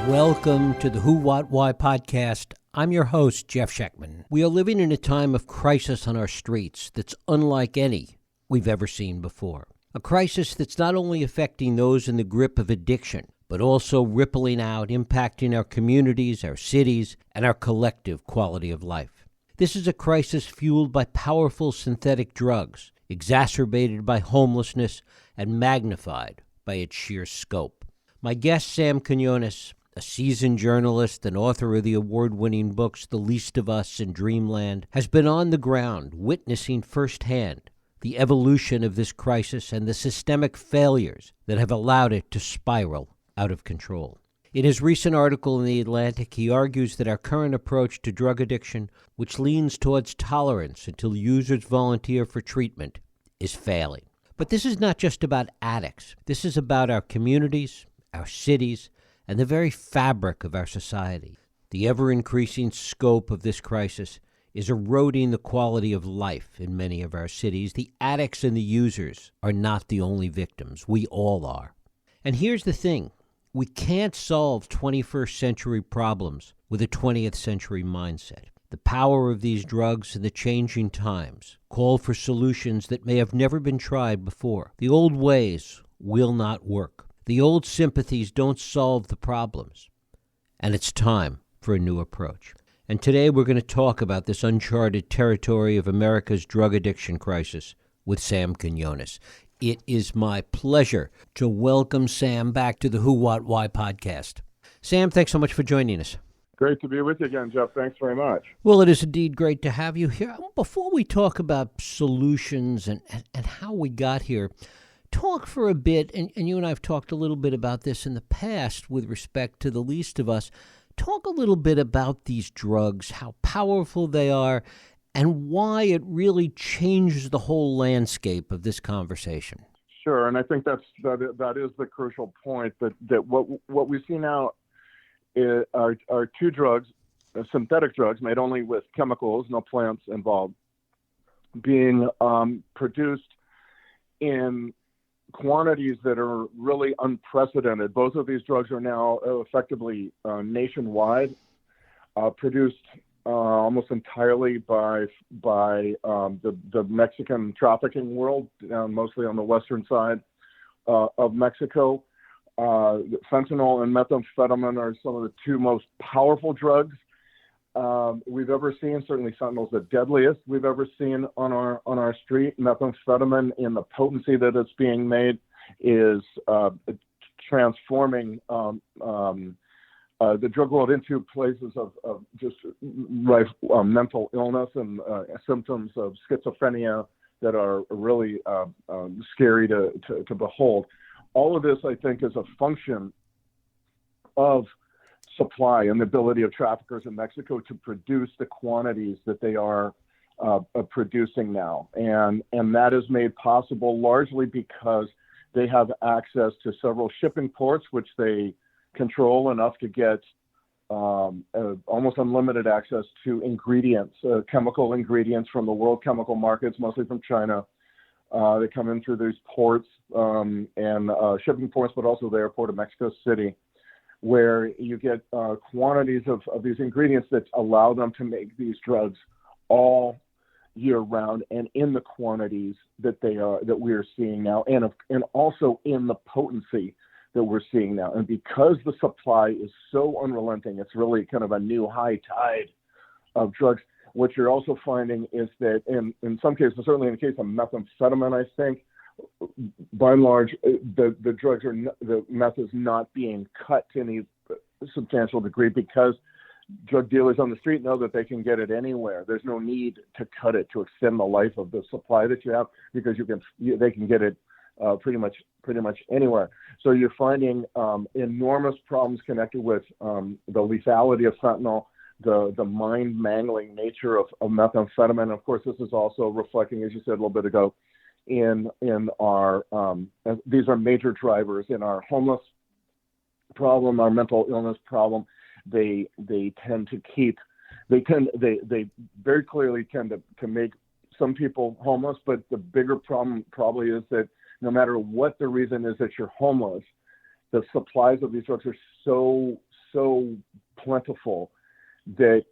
Welcome to the Who, What, Why podcast. I'm your host, Jeff Schechtman. We are living in a time of crisis on our streets that's unlike any we've ever seen before. A crisis that's not only affecting those in the grip of addiction, but also rippling out, impacting our communities, our cities, and our collective quality of life. This is a crisis fueled by powerful synthetic drugs, exacerbated by homelessness, and magnified by its sheer scope. My guest, Sam Quinones, a seasoned journalist and author of the award-winning books The Least of Us and Dreamland, has been on the ground witnessing firsthand the evolution of this crisis and the systemic failures that have allowed it to spiral out of control. In his recent article in The Atlantic, he argues that our current approach to drug addiction, which leans towards tolerance until users volunteer for treatment, is failing. But this is not just about addicts. This is about our communities, our cities, and the very fabric of our society. The ever-increasing scope of this crisis is eroding the quality of life in many of our cities. The addicts and the users are not the only victims. We all are. And here's the thing. We can't solve 21st century problems with a 20th century mindset. The power of these drugs and the changing times call for solutions that may have never been tried before. The old ways will not work. The old sympathies don't solve the problems, and it's time for a new approach. And today we're going to talk about this uncharted territory of America's drug addiction crisis with Sam Quinones. It is my pleasure to welcome Sam back to the Who, What, Why podcast. Sam, thanks so much for joining us. Great to be with you again, Jeff. Thanks very much. Well, it is indeed great to have you here. Before we talk about solutions and how we got here, talk for a bit, and you and I have talked a little bit about this in the past with respect to The Least of Us. Talk a little bit about these drugs, how powerful they are, and why it really changes the whole landscape of this conversation. Sure, and I think that is the crucial point, that what we see now are two drugs, synthetic drugs made only with chemicals, no plants involved, being produced in quantities that are really unprecedented. Both of these drugs are now effectively nationwide, produced almost entirely by the Mexican trafficking world, mostly on the western side of Mexico. Fentanyl and methamphetamine are some of the two most powerful drugs we've ever seen. Certainly fentanyl is the deadliest we've ever seen on our street. Methamphetamine, in the potency that it's being made, is transforming the drug world into places of just mental illness and symptoms of schizophrenia that are really scary to behold. All of this, I think, is a function of supply and the ability of traffickers in Mexico to produce the quantities that they are producing now. And that is made possible largely because they have access to several shipping ports, which they control enough to get almost unlimited access to ingredients, chemical ingredients from the world chemical markets, mostly from China. They come in through these ports and shipping ports, but also the airport of Mexico City, where you get quantities of these ingredients that allow them to make these drugs all year round, and in the quantities that we are seeing now, and also in the potency that we're seeing now. And because the supply is so unrelenting, it's really kind of a new high tide of drugs. What you're also finding is that in some cases, certainly in the case of methamphetamine, I think, by and large, the drugs the meth is not being cut to any substantial degree because drug dealers on the street know that they can get it anywhere. There's no need to cut it to extend the life of the supply that you have, because they can get it pretty much anywhere. So you're finding enormous problems connected with the lethality of fentanyl, the mind-mangling nature of methamphetamine. Of course, this is also reflecting, as you said a little bit ago, in our these are major drivers in our homeless problem, our mental illness problem. They very clearly tend to make some people homeless, but the bigger problem probably is that no matter what the reason is that you're homeless, the supplies of these drugs are so plentiful that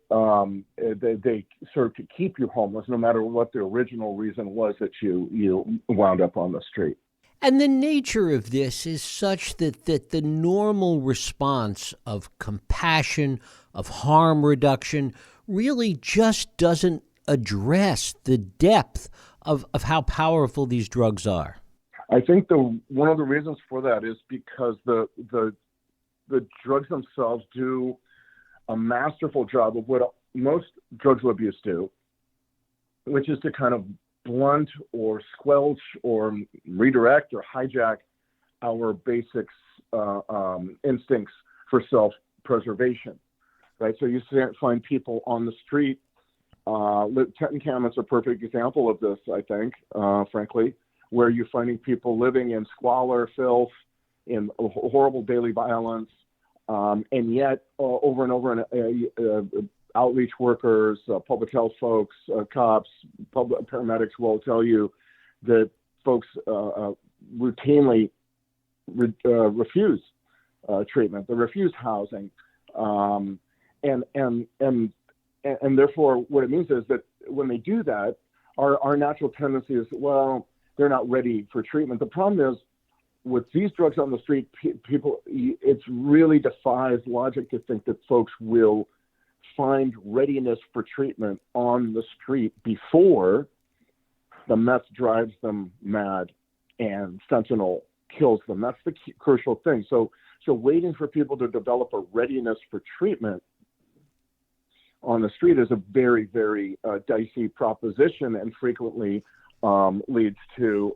they serve to keep you homeless, no matter what the original reason was that you wound up on the street. And the nature of this is such that the normal response of compassion, of harm reduction, really just doesn't address the depth of how powerful these drugs are. I think one of the reasons for that is because the drugs themselves do a masterful job of what most drugs of abuse do, which is to kind of blunt or squelch or redirect or hijack our basic instincts for self-preservation, right? So you find people on the street. Tent encampments are a perfect example of this, I think, frankly, where you're finding people living in squalor, filth, in horrible daily violence, and yet over and over, outreach workers, public health folks, cops, paramedics will tell you that folks routinely refuse treatment. They refuse housing, and therefore, what it means is that when they do that, our natural tendency is, well, they're not ready for treatment. The problem is, with these drugs on the street, people, it really defies logic to think that folks will find readiness for treatment on the street before the meth drives them mad and fentanyl kills them. That's the crucial thing. So waiting for people to develop a readiness for treatment on the street is a very, very dicey proposition, and frequently leads to,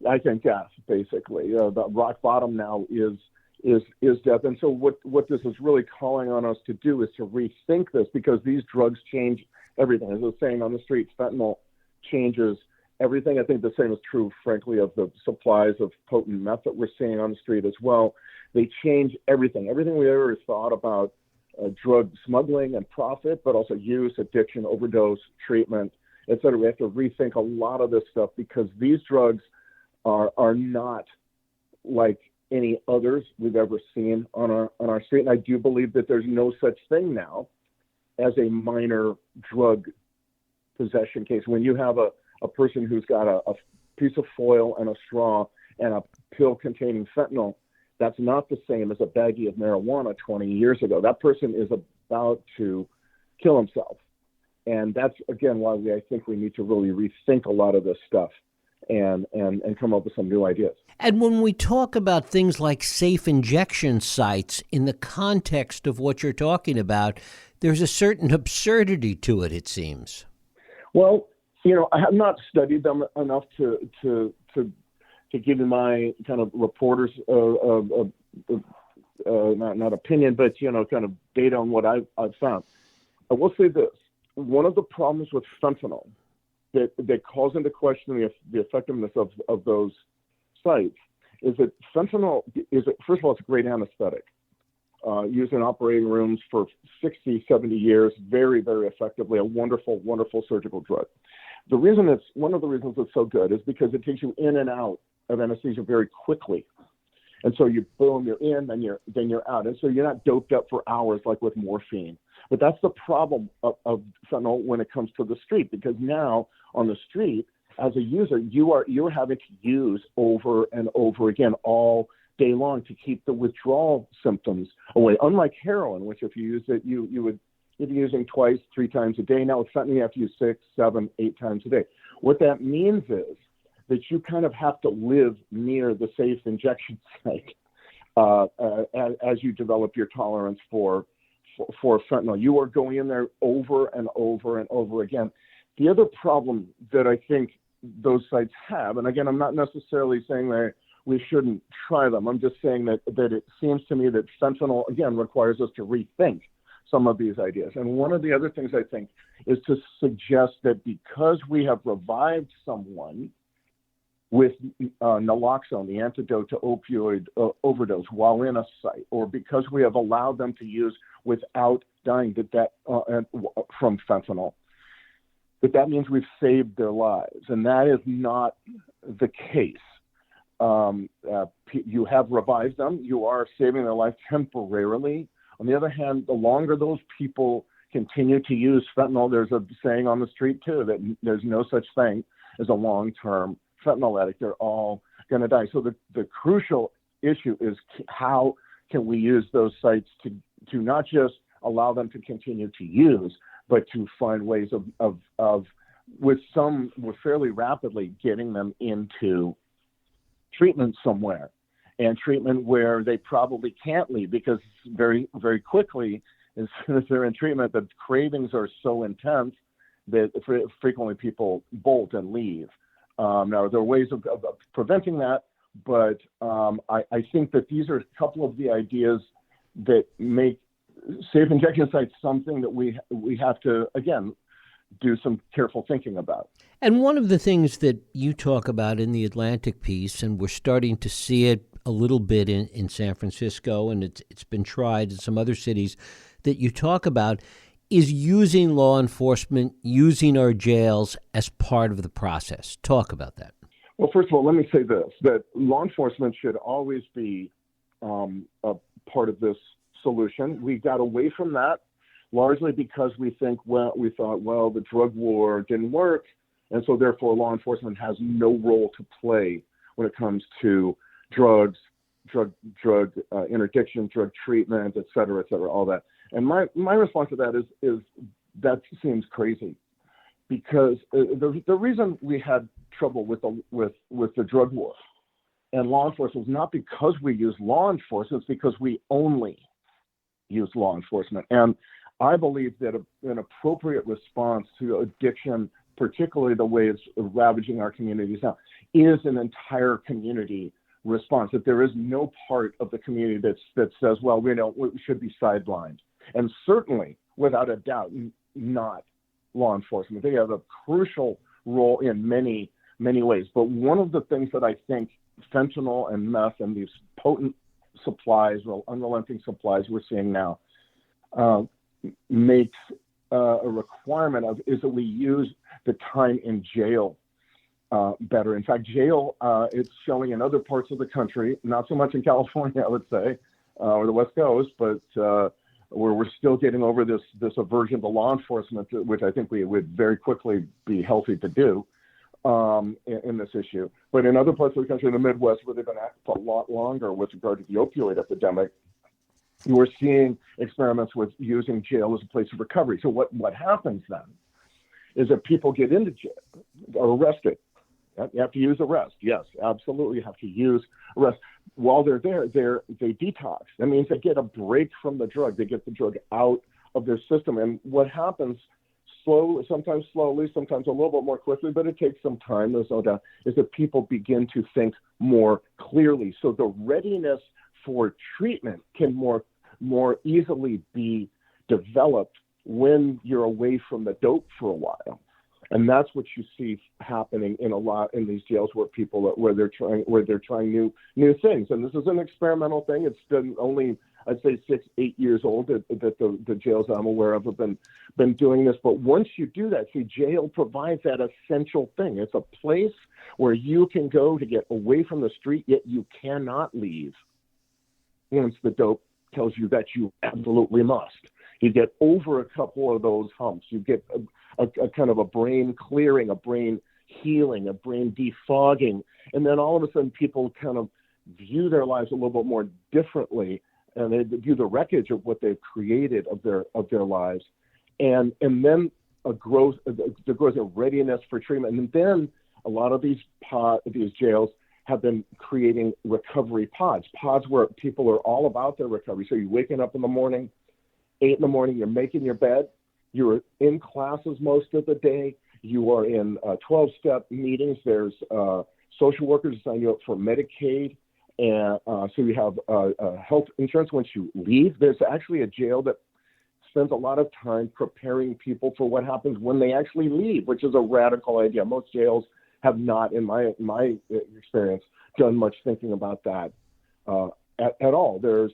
I think, death. Basically, the rock bottom now is death. And so what this is really calling on us to do is to rethink this, because these drugs change everything. As I was saying, on the street, fentanyl changes everything. I think the same is true, frankly, of the supplies of potent meth that we're seeing on the street as well. They change everything. Everything we ever thought about drug smuggling and profit, but also use, addiction, overdose, treatment, et cetera. We have to rethink a lot of this stuff, because these drugs are not like any others we've ever seen on our street. And I do believe that there's no such thing now as a minor drug possession case. When you have a person who's got a piece of foil and a straw and a pill containing fentanyl, that's not the same as a baggie of marijuana 20 years ago. That person is about to kill himself. And that's, again, why I think we need to really rethink a lot of this stuff and come up with some new ideas. And when we talk about things like safe injection sites in the context of what you're talking about, there's a certain absurdity to it, it seems. Well, I have not studied them enough to give you my kind of reporter's not opinion, but kind of data on what I've found. I will say this: one of the problems with fentanyl that calls into question the effectiveness of those sites is that fentanyl first of all, it's a great anesthetic, used in operating rooms for 60, 70 years, very, very effectively, a wonderful, wonderful surgical drug. One of the reasons it's so good is because it takes you in and out of anesthesia very quickly. And so you're in, then you're out. And so you're not doped up for hours like with morphine. But that's the problem of fentanyl when it comes to the street, because now on the street, as a user, you're having to use over and over again all day long to keep the withdrawal symptoms away. Unlike heroin, which if you use it, you'd be using twice, 3 times a day. Now with fentanyl, you have to use 6, 7, 8 times a day. What that means is that you kind of have to live near the safe injection site as you develop your tolerance for fentanyl. You are going in there over and over and over again. The other problem that I think those sites have, and again, I'm not necessarily saying that we shouldn't try them. I'm just saying that it seems to me that fentanyl, again, requires us to rethink some of these ideas. And one of the other things I think is to suggest that because we have revived someone with naloxone, the antidote to opioid overdose, while in a site, or because we have allowed them to use without dying from fentanyl, that means we've saved their lives. And that is not the case. You have revived them. You are saving their life temporarily, On the other hand, the longer those people continue to use fentanyl, there's a saying on the street too that there's no such thing as a long-term fentanyl addict. They're all going to die. So the crucial issue is how can we use those sites to not just allow them to continue to use, but to find ways of with fairly rapidly getting them into treatment somewhere, and treatment where they probably can't leave, because very, very quickly, as soon as they're in treatment, the cravings are so intense that frequently people bolt and leave. Now, there are ways of preventing that, but I think that these are a couple of the ideas that make safe injection sites something that we have to, again, do some careful thinking about. And one of the things that you talk about in the Atlantic piece, and we're starting to see it a little bit in San Francisco, and it's been tried in some other cities that you talk about, is using law enforcement, using our jails as part of the process. Talk about that. Well, first of all, let me say this, that law enforcement should always be a part of this solution. We got away from that largely because we thought, the drug war didn't work, and so therefore law enforcement has no role to play when it comes to drugs, drug interdiction, drug treatment, et cetera, all that. And my response to that is that seems crazy, because the reason we had trouble with the drug war and law enforcement was not because we use law enforcement, it's because we only use law enforcement. And I believe that an appropriate response to addiction, particularly the way it's ravaging our communities now, is an entire community response. That there is no part of the community that says, well, we should be sidelined. And certainly, without a doubt, not law enforcement. They have a crucial role in many, many ways. But one of the things that I think fentanyl and meth and these potent supplies, unrelenting supplies we're seeing now, makes a requirement of is that we use the time in jail better. In fact, jail, it's showing in other parts of the country, not so much in California, I would say, or the West Coast, but where we're still getting over this aversion to law enforcement, which I think we would very quickly be healthy to do in this issue. But in other parts of the country, in the Midwest, where they've been at a lot longer with regard to the opioid epidemic, we're seeing experiments with using jail as a place of recovery. So what happens then is that people get into jail, are arrested. You have to use arrest. Yes, absolutely, you have to use arrest. While they're there, they detox. That means they get a break from the drug. They get the drug out of their system. And what happens sometimes slowly, sometimes a little bit more quickly, but it takes some time, there's no doubt, is that people begin to think more clearly. So the readiness for treatment can more easily be developed when you're away from the dope for a while. And that's what you see happening in these jails where they're trying new things. And this is an experimental thing. It's been only, I'd say, 6-8 years old that the jails I'm aware of have been doing this. But once you do that, see, jail provides that essential thing. It's a place where you can go to get away from the street, yet you cannot leave once the dope tells you that you absolutely must. You get over a couple of those humps. You get a kind of a brain clearing, a brain healing, a brain defogging. And then all of a sudden people kind of view their lives a little bit more differently, and they view the wreckage of what they've created of their lives. And then there grows a readiness for treatment. And then a lot of these jails have been creating recovery pods where people are all about their recovery. So you're waking up in the morning, 8 a.m, you're making your bed, you're in classes most of the day, you are in 12-step meetings, there's social workers sign you up for Medicaid, and so you have health insurance once you leave. There's actually a jail that spends a lot of time preparing people for what happens when they actually leave, which is a radical idea. Most jails have not, in my experience, done much thinking about that at all. There's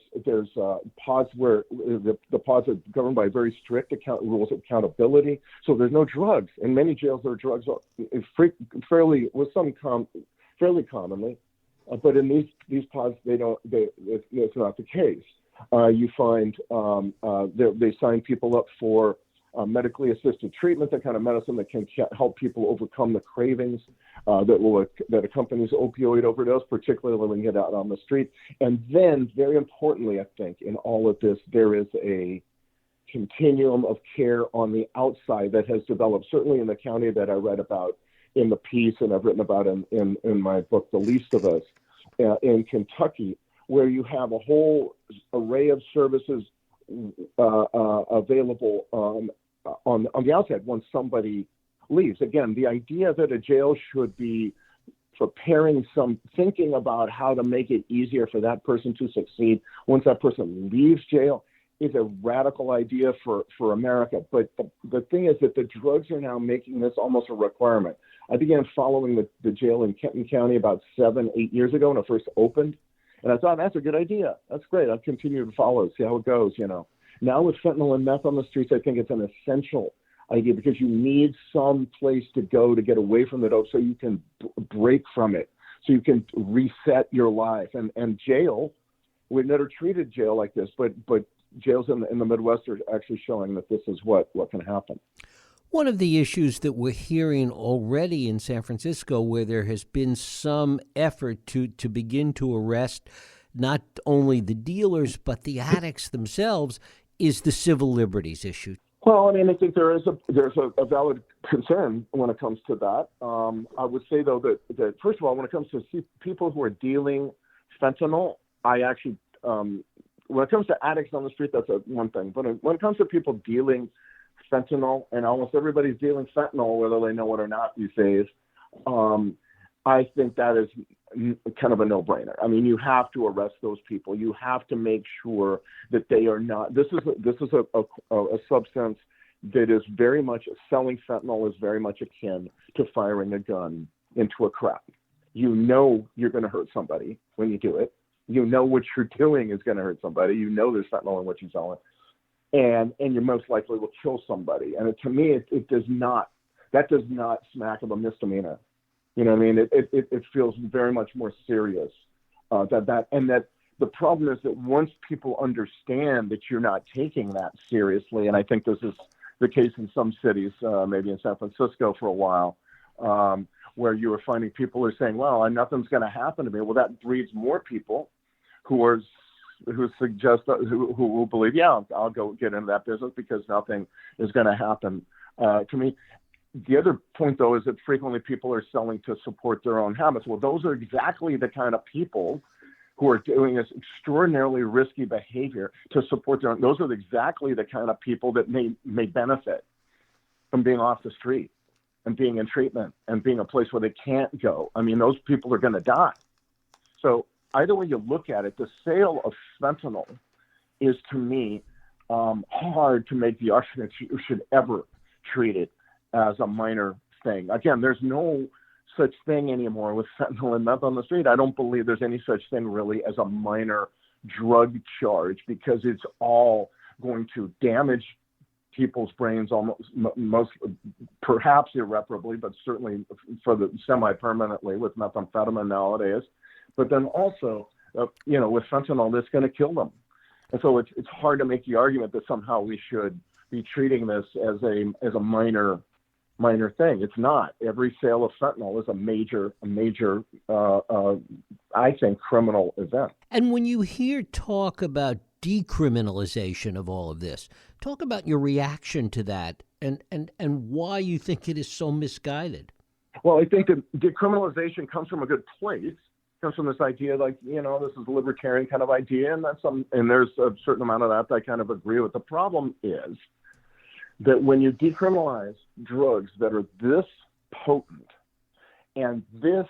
pods where the pods are governed by very strict rules of accountability. So there's no drugs. In many jails, there are drugs fairly commonly, but in these pods, it's not the case. You find they sign people up for medically assisted treatment, that kind of medicine that can help people overcome the cravings that accompanies opioid overdose, particularly when you get out on the street. And then, very importantly, I think, in all of this, there is a continuum of care on the outside that has developed, certainly in the county that I read about in the piece and I've written about in my book, The Least of Us, in Kentucky, where you have a whole array of services available on the outside once somebody leaves. Again, the idea that a jail should be thinking about how to make it easier for that person to succeed once that person leaves jail is a radical idea for America. But the thing is that the drugs are now making this almost a requirement. I began following the jail in Kenton County about 7-8 years ago when it first opened. And I thought, that's a good idea. That's great. I'll continue to follow it, see how it goes, Now with fentanyl and meth on the streets, I think it's an essential idea because you need some place to go to get away from the dope so you can break from it, so you can reset your life. And jail, we've never treated jail like this, but jails in the Midwest are actually showing that this is what can happen. One of the issues that we're hearing already in San Francisco, where there has been some effort to begin to arrest not only the dealers but the addicts themselves, is the civil liberties issue. Well, I mean, I think there's a valid concern when it comes to that. I would say, though, that first of all, when it comes to people who are dealing fentanyl, I actually, when it comes to addicts on the street, that's one thing. But when it comes to people dealing fentanyl, and almost everybody's dealing fentanyl, whether they know it or not these days, I think that is kind of a no-brainer. I mean, you have to arrest those people. You have to make sure that they are not. This is a substance that is very much, selling fentanyl is very much akin to firing a gun into a crowd. You know you're going to hurt somebody when you do it. You know what you're doing is going to hurt somebody. You know there's fentanyl in what you're selling. And you most likely will kill somebody. And to me, it does not smack of a misdemeanor. You know what I mean? It feels very much more serious that the problem is that once people understand that you're not taking that seriously, and I think this is the case in some cities, maybe in San Francisco for a while, where you were finding people are saying, well, nothing's going to happen to me. Well, that breeds more people who suggest who will believe, yeah, I'll go get into that business because nothing is going to happen to me. The other point, though, is that frequently people are selling to support their own habits. Well, those are exactly the kind of people who are doing this extraordinarily risky behavior to support their own. Those are exactly the kind of people that may benefit from being off the street and being in treatment and being a place where they can't go. I mean, those people are going to die. So either way you look at it, the sale of fentanyl is, to me, hard to make the argument that you should ever treat it as a minor thing. Again, there's no such thing anymore with fentanyl and meth on the street. I don't believe there's any such thing really as a minor drug charge because it's all going to damage people's brains most perhaps irreparably, but certainly for the semi-permanently with methamphetamine nowadays. But then also, with fentanyl, that's going to kill them. And so it's hard to make the argument that somehow we should be treating this as a minor thing. It's not. Every sale of fentanyl is a major, I think, criminal event. And when you hear talk about decriminalization of all of this, talk about your reaction to that and why you think it is so misguided. Well, I think that decriminalization comes from a good place. Comes from this idea, this is a libertarian kind of idea, and there's a certain amount of that I kind of agree with. The problem is that when you decriminalize drugs that are this potent and this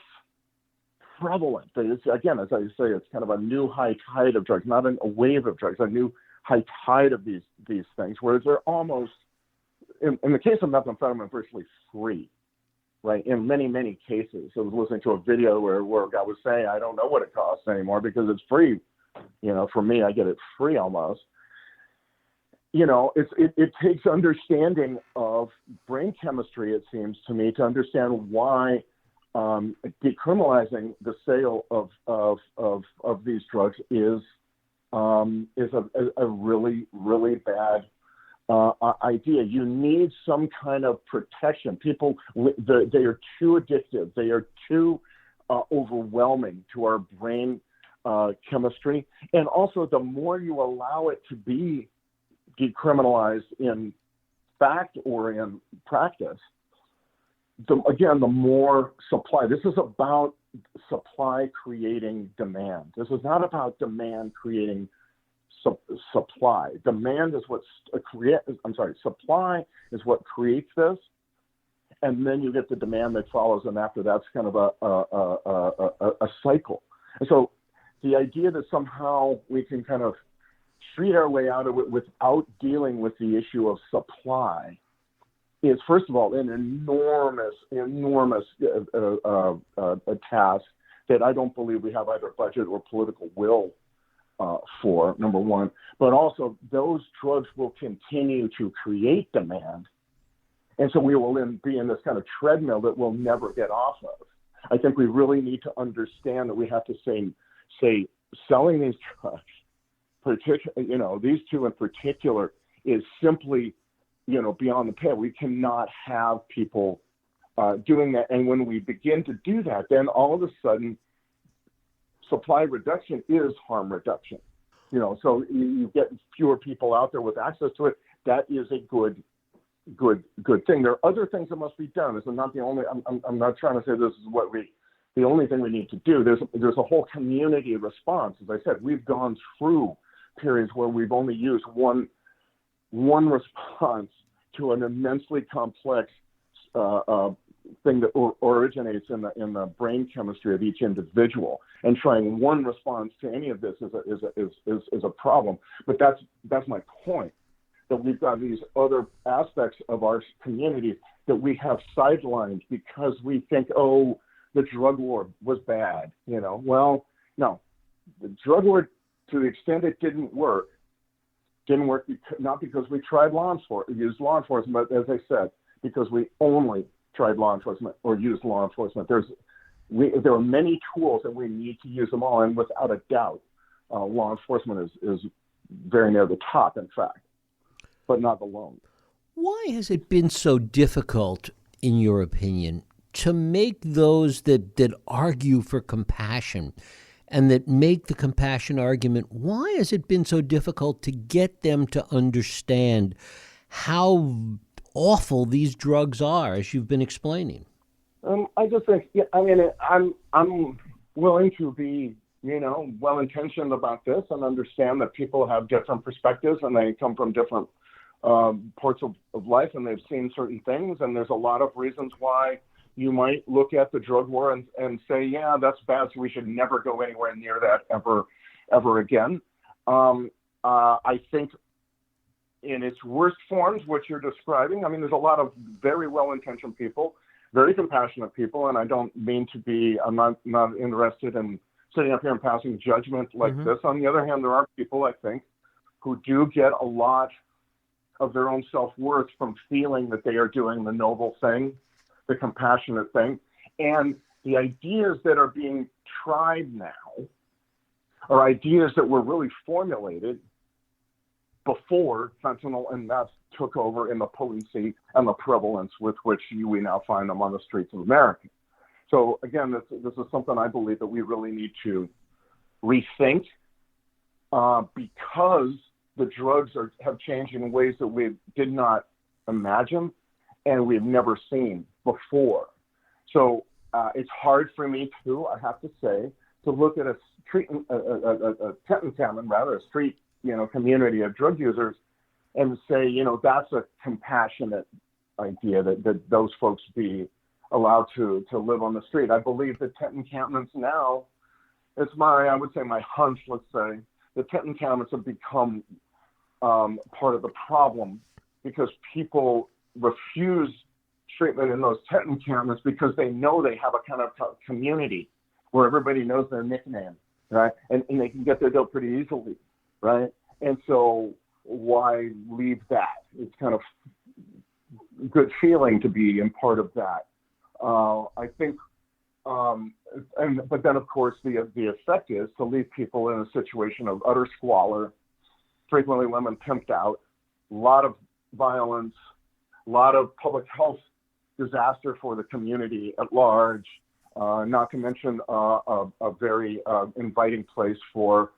prevalent, that it's, again, as I say, it's kind of a new high tide of drugs, not a wave of drugs, a new high tide of these things, whereas they're almost, in the case of methamphetamine, virtually free, right? In many, many cases. I was listening to a video where a guy was saying, I don't know what it costs anymore because it's free. For me, I get it free almost. It takes understanding of brain chemistry, it seems to me, to understand why decriminalizing the sale of these drugs is is a really, really bad idea. You need some kind of protection. People, they are too addictive. They are too overwhelming to our brain chemistry. And also, the more you allow it to be decriminalized in fact or in practice, the more supply. This is about supply creating demand. This is not about demand creating supply. Demand is what supply is what creates this, and then you get the demand that follows, and after that's kind of a cycle. And so the idea that somehow we can kind of treat our way out of it without dealing with the issue of supply is, first of all, an enormous task that I don't believe we have either budget or political will for, number one. But also, those drugs will continue to create demand. And so we will then be in this kind of treadmill that we'll never get off of. I think we really need to understand that we have to say selling these drugs, these two in particular, is simply, beyond the pale. We cannot have people doing that. And when we begin to do that, then all of a sudden, supply reduction is harm reduction. So you get fewer people out there with access to it. That is a good thing. There are other things that must be done. This is not the only. I'm not trying to say this is the only thing we need to do. There's a whole community response. As I said, we've gone through periods where we've only used one response to an immensely complex thing that originates in the brain chemistry of each individual, and trying one response to any of this is a problem. But that's my point, that we've got these other aspects of our community that we have sidelined because we think, the drug war was bad. Well, no, the drug war, to the extent it didn't work not because we tried used law enforcement, but as I said, because we only tried law enforcement or used law enforcement. There are many tools, and we need to use them all. And without a doubt, law enforcement is very near the top, in fact, but not alone. Why has it been so difficult, in your opinion, to make those that argue for compassion and that make the compassion argument, why has it been so difficult to get them to understand how awful these drugs are, as you've been explaining? I just think, I'm willing to be, well-intentioned about this and understand that people have different perspectives and they come from different parts of life, and they've seen certain things, and there's a lot of reasons why you might look at the drug war and say, yeah, that's bad, so we should never go anywhere near that ever again. I think in its worst forms, what you're describing, there's a lot of very well-intentioned people, very compassionate people, and I don't mean to be, I'm not interested in sitting up here and passing judgment like this. On the other hand, there are people, I think, who do get a lot of their own self-worth from feeling that they are doing the noble thing, the compassionate thing. And the ideas that are being tried now are ideas that were really formulated before fentanyl and meth took over in the potency and the prevalence with which we now find them on the streets of America. So again, this is something I believe that we really need to rethink because the drugs have changed in ways that we did not imagine and we've never seen before. So it's hard for me too, I have to say, to look at a street community of drug users and say, that's a compassionate idea that those folks be allowed to live on the street. I believe that tent encampments now, I would say my hunch, let's say, the tent encampments have become part of the problem because people refuse treatment in those tent encampments because they know they have a kind of community where everybody knows their nickname, right? And they can get their dope pretty easily, right? And so why leave that? It's kind of good feeling to be in part of that. I think But then, of course, the effect is to leave people in a situation of utter squalor, frequently women pimped out, a lot of violence, a lot of public health disaster for the community at large, not to mention a very inviting place for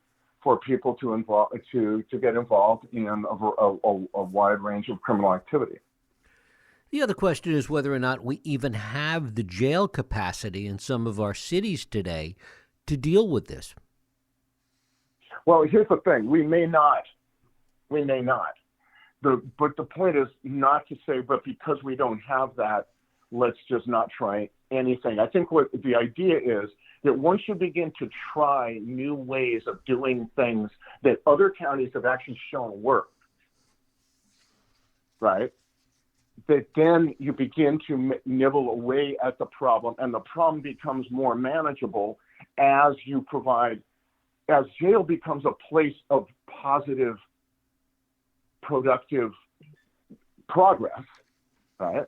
people to get involved in a wide range of criminal activity. The other question is whether or not we even have the jail capacity in some of our cities today to deal with this. Well, here's the thing. We may not. But the point is not to say, but because we don't have that, let's just not try anything. I think what the idea is that once you begin to try new ways of doing things that other counties have actually shown work, right, that then you begin to nibble away at the problem, and the problem becomes more manageable as jail becomes a place of positive, productive progress, right?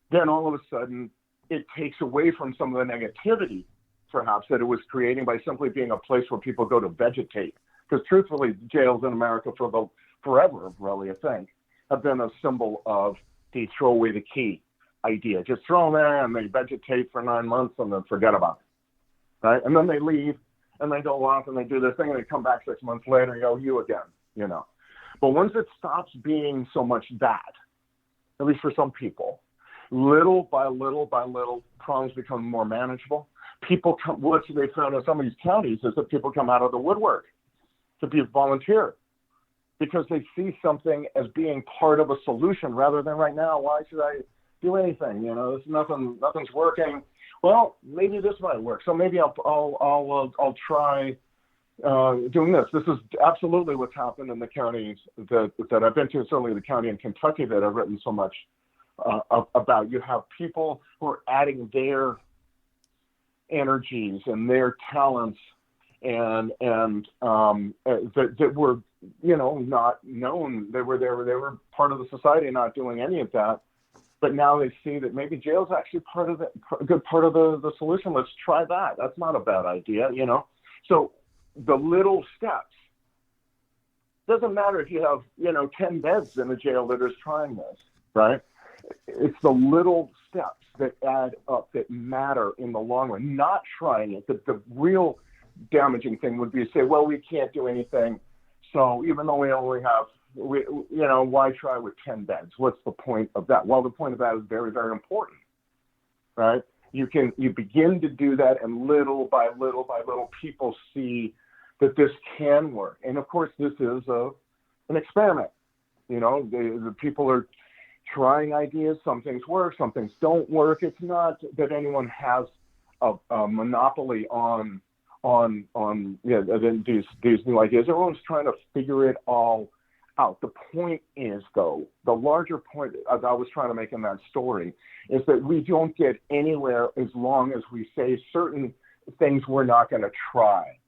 Then all of a sudden it takes away from some of the negativity, perhaps, that it was creating by simply being a place where people go to vegetate. Because truthfully, jails in America forever, really, I think, have been a symbol of the throw away the key idea. Just throw them there and they vegetate for 9 months and then forget about it, right? And then they leave and they go off and they do their thing and they come back 6 months later and go, you again, you know. But once it stops being so much that, at least for some people, little by little, problems become more manageable. What they found in some of these counties is that people come out of the woodwork to be a volunteer because they see something as being part of a solution rather than right now, why should I do anything? You know, nothing's working. Well, maybe this might work. So maybe I'll try doing this. This is absolutely what's happened in the counties that I've been to, certainly the county in Kentucky that I've written so much about. You have people who are adding their energies and their talents and that were, you know, not known. They were part of the society, not doing any of that. But now they see that maybe jail's actually a good part of the solution. Let's try that. That's not a bad idea, you know. So the little steps. Doesn't matter if you have, 10 beds in a jail that is trying this, right? It's the little steps that add up that matter in the long run. Not trying it. The real damaging thing would be to say, well, we can't do anything. So even though we only have, why try with 10 beds? What's the point of that? Well, the point of that is very, very important, right? You begin to do that, and little by little, people see that this can work. And of course, this is an experiment. The people are trying ideas. Some things work, some things don't work. It's not that anyone has a monopoly on these new ideas. Everyone's trying to figure it all out. The point is, though, the larger point as I was trying to make in that story is that we don't get anywhere as long as we say certain things we're not going to try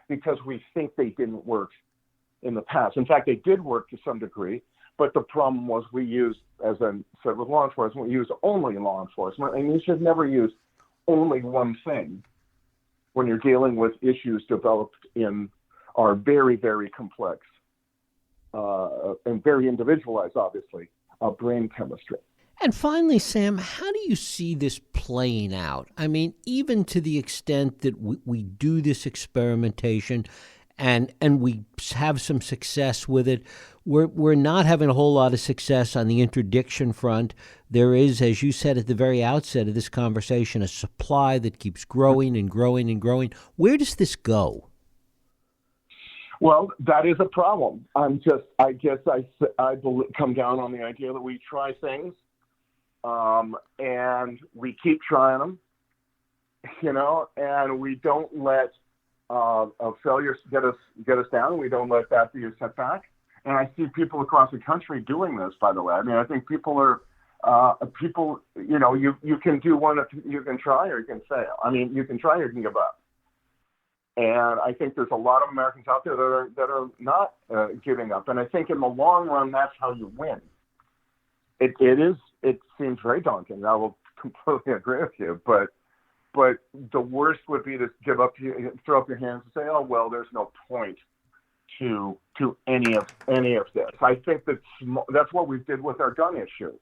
because we think they didn't work in the past. In fact, they did work to some degree, but the problem was we used, as I said with law enforcement, we used only law enforcement, and you should never use only one thing when you're dealing with issues developed in our very, very complex and very individualized, obviously, brain chemistry. And finally, Sam, how do you see this playing out? I mean, even to the extent that we do this experimentation and we have some success with it, we're not having a whole lot of success on the interdiction front. There is, as you said at the very outset of this conversation, a supply that keeps growing and growing and growing. Where does this go? Well, that is a problem. I guess I come down on the idea that we try things, and we keep trying them, and we don't let failures get us down. And we don't let that be a setback. And I see people across the country doing this, by the way. I mean, I think people are, you can do one, you can try or you can fail. I mean, you can try or you can give up. And I think there's a lot of Americans out there that are not giving up. And I think in the long run, that's how you win. It seems very daunting. I will completely agree with you. But But the worst would be to throw up your hands and say, "Oh well, there's no point to any of this." I think that's what we did with our gun issue.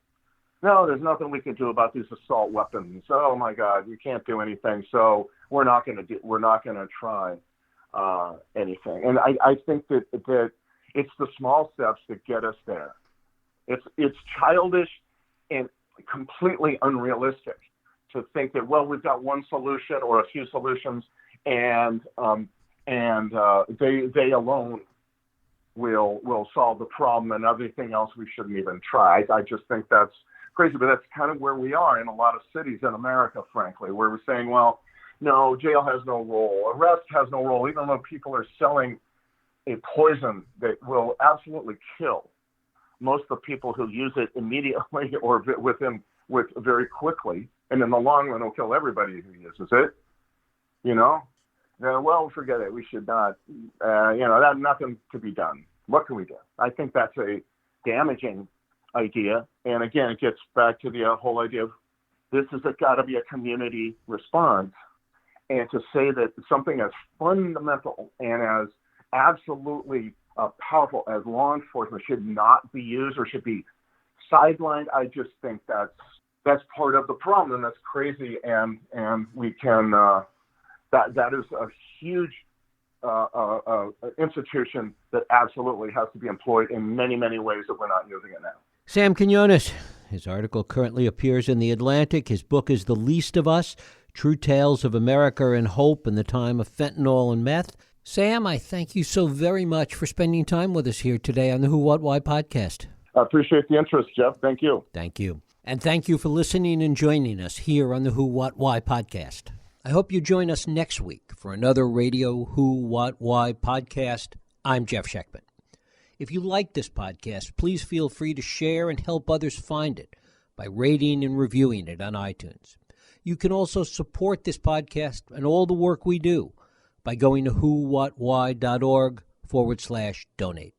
No, there's nothing we can do about these assault weapons. Oh my God, we can't do anything. So we're not going to try anything. And I think that it's the small steps that get us there. It's childish and completely unrealistic to think that, well, we've got one solution or a few solutions, and they alone will solve the problem, and everything else we shouldn't even try. I just think that's crazy, but that's kind of where we are in a lot of cities in America, frankly, where we're saying, well, no, jail has no role, arrest has no role, even though people are selling a poison that will absolutely kill most of the people who use it immediately or very quickly, and in the long run will kill everybody who uses it. Well, forget it. We should not. That's nothing to be done. What can we do? I think that's a damaging idea, and again, it gets back to the whole idea of this has got to be a community response, and to say that something as fundamental and as absolutely powerful as law enforcement should not be used or should be sidelined, I just think that's part of the problem, and that's crazy, and we can that is a huge institution that absolutely has to be employed in many, many ways if we're not using it now. Sam Quinones. His article currently appears in The Atlantic. His book is The Least of Us, True Tales of America and Hope in the Time of Fentanyl and Meth. Sam, I thank you so very much for spending time with us here today on the Who, What, Why podcast. I appreciate the interest, Jeff. Thank you. Thank you. And thank you for listening and joining us here on the Who, What, Why podcast. I hope you join us next week for another Radio Who, What, Why podcast. I'm Jeff Sheckman. If you like this podcast, please feel free to share and help others find it by rating and reviewing it on iTunes. You can also support this podcast and all the work we do by going to whowhatwhy.org/donate.